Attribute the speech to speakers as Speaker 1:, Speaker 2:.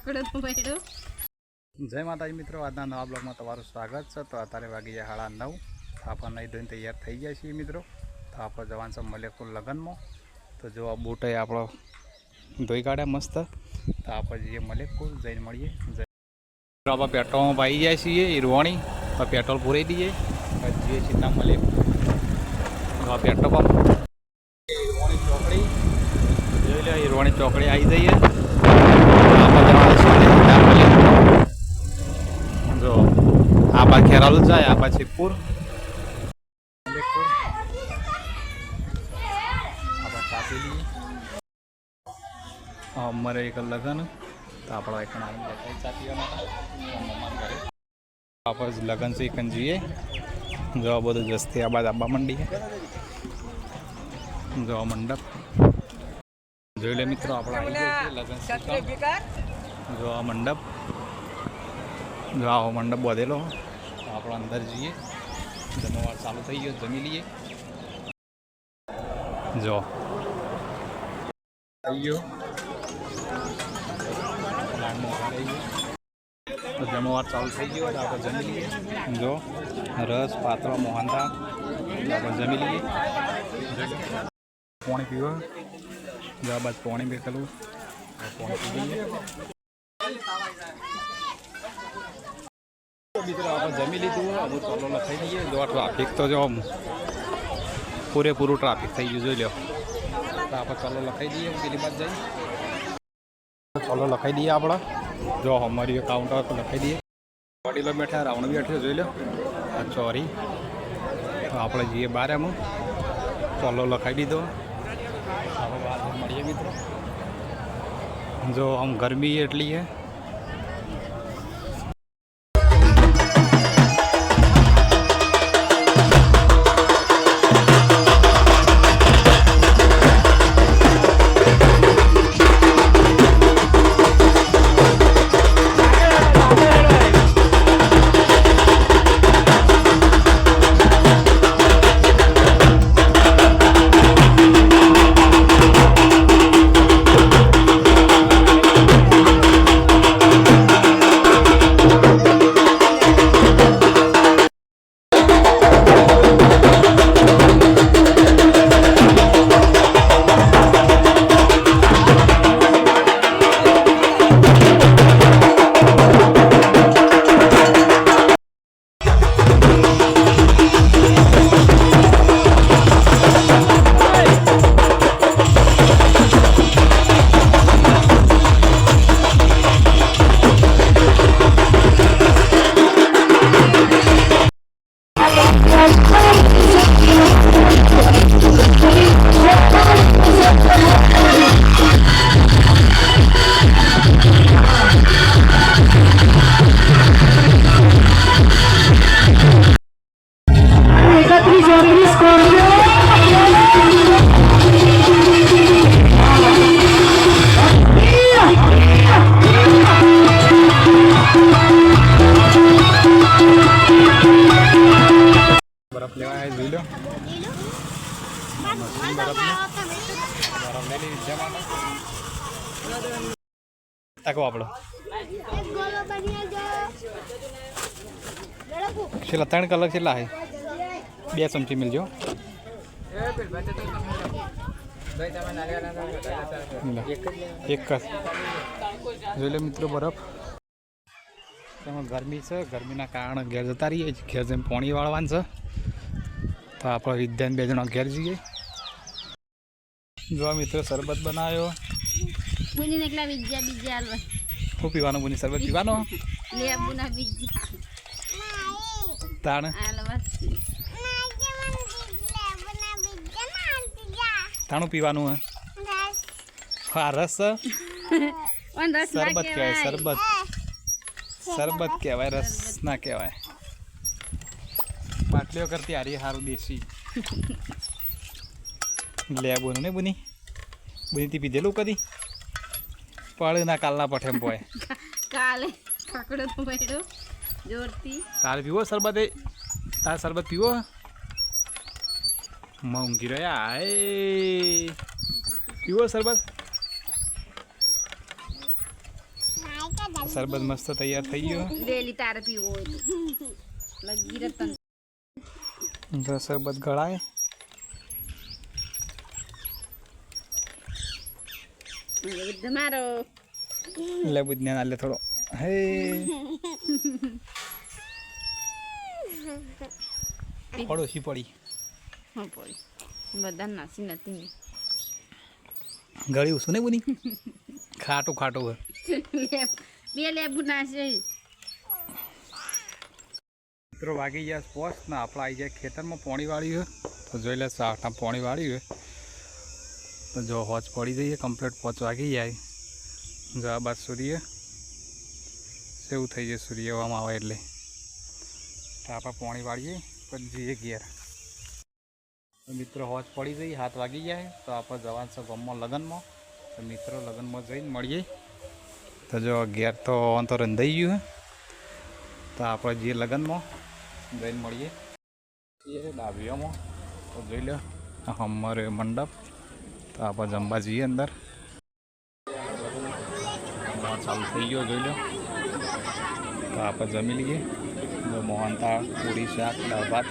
Speaker 1: जय माताजी मित्रों, आज नवा ब्लॉग में तमारुं स्वागत है। तो अत्यारे वागी 9:30 तो आप नहीं धोईने तैयार थी गया छीए मित्रों। तो आप जवान सब मलेकपुर लगन में तो जो बूट है आप धोई काढ़्या मस्त। तो आप जाइए मलेकपुर जैन मळीए। आप पेट्रोल में पाई जाए छीए ईरवाणी तो पेट्रोल पूरे दीजिए जीए सीधा मलेकपुर पेट्रोल पंप ईरवाणी चौकड़ी जो ईरवाणी चौकड़ी आई जाइए। जो आबा खेरालू जाए आबा सिद्धपुर आबा चापी लिए अमरे एक लगन तो आप चापी आप लगन से एक जीए जो बधु जस्ती आबाद आबा मंडी है जो मंडप जो ले मित्रों आप लगन जो मंडप जो आओ मंडप बधेलो तो आप अंदर जाइए जमवार चालू थी गयो जमी लीए जो तो जमवार चालू थी गयो तो आप जमी लीए जो रस पात्र मोहनथा आप जमी लीए पानी पीवा जो आ बात पानी बेकलू पानी पी लीए आप जमी लीधु अब चलो लखाई दीए जो ट्राफिक तो जो पूरेपूरु ट्राफिक थी गयु जो लो तो आप चलो लखाई दीए पेली बात जाए चलो लखाई दीए आप जो हमारी काउंटर पर लखाई दीए वडीलो बैठा रावण भी बैठे जो लो चोरी तो आप जाइए बार एम चलो लखाई दीधो आप बार मळीए मित्रों जो हम गर्मी एटली है। बर्फ लेवा है जोई लो ताको आपड़ो छेला 3 कलर छेला है 2 चमची मिलजो एक जोई लो मित्रों बर्फ गर्मी से गर्मी कारण घेर जता रही है घेर जम पानी वाळवान है तो आप विद्यान 2 जणा घेर जाइए जो मित्रों शरबत बनायो खूब पीवानो बुनी शरबत पीवानो ताण ताणु पीवानु है हाँ रस शरबत कहवाय शरबत शरबत कहवाय रस ना कहवाय बाटलीओ करती हारी हारू देशी ले बोनु ने बुनी बुनी ती पीधेलू कदी पड़ ना कालना पठेम पोय
Speaker 2: काले पकड़ो तो बैठो जोरती
Speaker 1: तार पीवो शरबत तार शरबत पीवो मूंगी रहा आए पीवो शरबत શરબત મસ્ત તૈયાર થઈ ગયો
Speaker 2: લેલી તારે પીવો હોય તો લગી રતન
Speaker 1: તો શરબત ગળાય
Speaker 2: મારો
Speaker 1: લે બુજને ના લે થોડો હે પડોશી પડી
Speaker 2: હા પડી બધા નાસી નથી ને
Speaker 1: ગળ્યું શું ને બુની ખાટું ખાટું હોય
Speaker 2: બે લેબુ નાશે
Speaker 1: મિત્રો વાગી ગયા સ્પોસ ને આપણે આવી જાય ખેતરમાં પોણી વાળ્યું હોય તો જોઈ લે સાઠા પોણી વાળ્યું હોય તો જો હોચ પડી જઈએ કમ્પ્લીટ 5 વાગી જાય જો આ બાદ સૂર્ય સેવું થઈ જાય સૂર્ય એવામાં આવે એટલે તો આપણે પોણી વાળીએ પછી જઈએ ઘેર તો મિત્રો હોચ પડી જઈ 7 વાગી જાય તો આપણે જવાનું છે ગામમાં લગ્નમાં તો મિત્રો લગ્નમાં જઈને મળીએ તો જો ઘેર તો તો રંધાઈ ગયું તો આપણે જઈએ લગ્નમાં જઈને મળીએ એ ડાબીઓમાં તો જોઈ લો અમારે મંડપ તો આપણે જમવા જઈએ અંદર ચાલુ થઈ ગયો જોઈ લો તો આપણે જમી લઈએ મોહનથાળ પૂરી શાક દાળ ભાત